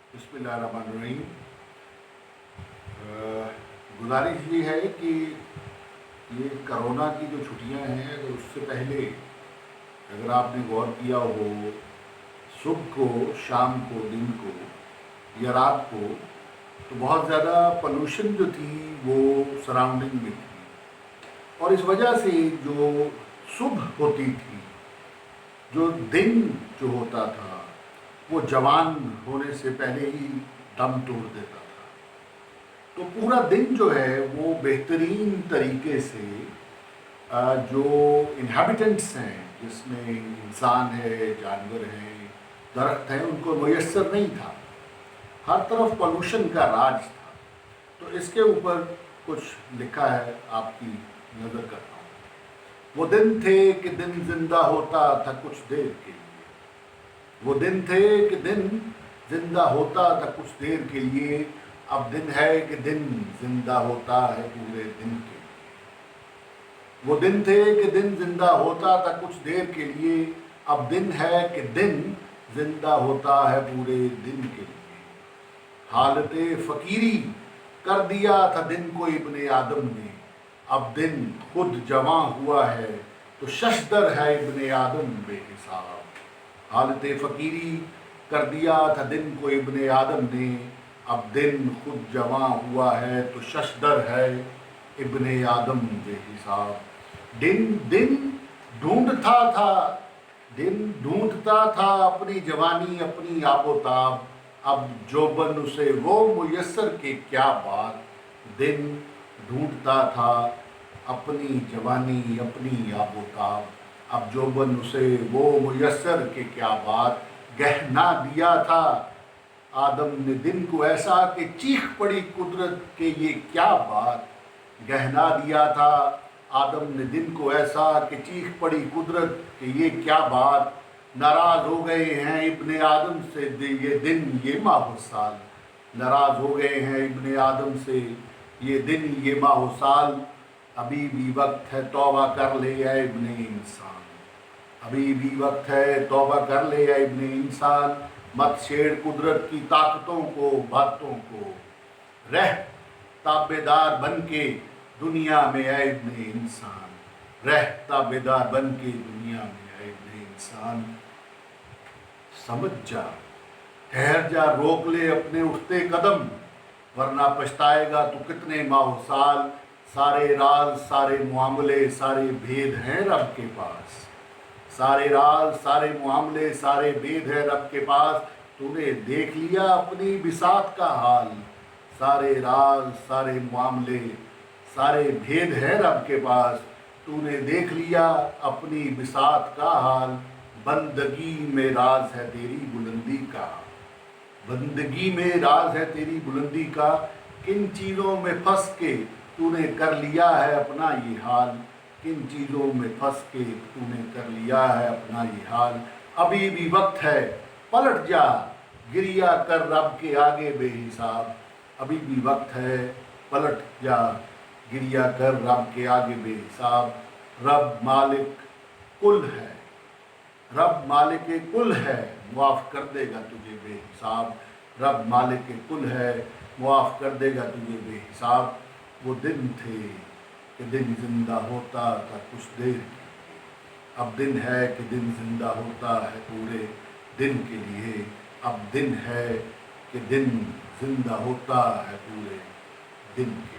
बिस्मिल्लाहिर्रहमानिर्रहीम। गुजारिश ये है कि ये कोरोना की जो छुट्टियां हैं तो उससे पहले अगर आपने गौर किया हो, सुबह को, शाम को, दिन को या रात को, तो बहुत ज़्यादा पोल्यूशन जो थी वो सराउंडिंग में थी। और इस वजह से जो सुबह होती थी, जो दिन जो होता था, वो जवान होने से पहले ही दम तोड़ देता था। तो पूरा दिन जो है वो बेहतरीन तरीके से जो इन्हाबिटेंट्स हैं, जिसमें इंसान है, जानवर हैं, दरख्त हैं, उनको मुयस्सर नहीं था। हर तरफ पोल्यूशन का राज था। तो इसके ऊपर कुछ लिखा है, आपकी नज़र करता हूँ। वो दिन थे कि दिन जिंदा होता था कुछ देर के लिए। वो दिन थे कि दिन जिंदा होता था कुछ देर के लिए। अब दिन है कि दिन जिंदा होता है पूरे दिन के लिए। वो दिन थे कि दिन जिंदा होता था कुछ देर के लिए। अब दिन है कि दिन जिंदा होता है पूरे दिन के लिए। हालते फ़कीरी कर दिया था दिन को इब्ने आदम ने। अब दिन खुद जवां हुआ है तो शशदर है इब्ने आदम बेहिसाब। हालते फ़कीरी कर दिया था दिन को इब्ने आदम ने। अब दिन खुद जवां हुआ है तो शशदर है इब्ने आदम बेहिसाब। दिन दिन ढूंढता था अपनी जवानी, अपनी आबोताब। अब जोबन उसे वो मुयस्सर के क्या बात। दिन ढूंढता था अपनी जवानी, अपनी आबोताब। अब जोबन उसे वो मुयस्सर के क्या बात। गहना दिया था आदम ने दिन को ऐसा कि चीख पड़ी कुदरत के ये क्या बात। गहना दिया था आदम ने दिन को ऐसा कि चीख पड़ी कुदरत के ये क्या बात। नाराज हो गए हैं इब्ने आदम से ये दिन ये माह साल। नाराज हो गए हैं इब्ने आदम से ये दिन ये माह साल। अभी भी वक्त है तौबा कर ले या इब्ने इंसान। अभी भी वक्त है तौबा कर ले या इब्ने इंसान। मत छेड़ कुदरत की ताकतों को, बातों को। रह ताबेदार बन के दुनिया में है इब्ने इंसान। रह ताबेदार बन के दुनिया में है इब्ने इंसान। समझ जा, ठहर जा, रोक ले अपने उठते कदम, वरना पछताएगा तू कितने माह साल। सारे राज, सारे मामले, सारे भेद हैं रब के पास। सारे राज, सारे मामले, सारे भेद हैं रब के पास। तूने देख लिया अपनी बिसात का हाल। सारे राज, सारे मामले, सारे भेद हैं रब के पास। तूने देख लिया अपनी बिसात का हाल। बंदगी में राज है तेरी बुलंदी का। बंदगी में राज है तेरी बुलंदी का। किन चीज़ों में फंस के तूने कर लिया है अपना ये हाल। किन चीज़ों में फंस के तूने कर लिया है अपना ये हाल। अभी भी वक्त है पलट जा, गिरिया कर रब के आगे बेहिसाब। अभी भी वक्त है पलट जा, गिरिया कर रब के आगे बेहिसाब। रब मालिक कुल है, रब मालिक कुल है, मुआफ़ कर देगा तुझे बेहिसाब। रब मालिक कुल है, मुआफ़ कर देगा तुझे बेहिसाब। वो दिन थे कि दिन जिंदा होता था कुछ देर। अब दिन है कि दिन जिंदा होता है पूरे दिन के लिए। अब दिन है कि दिन जिंदा होता है पूरे दिन के लिए।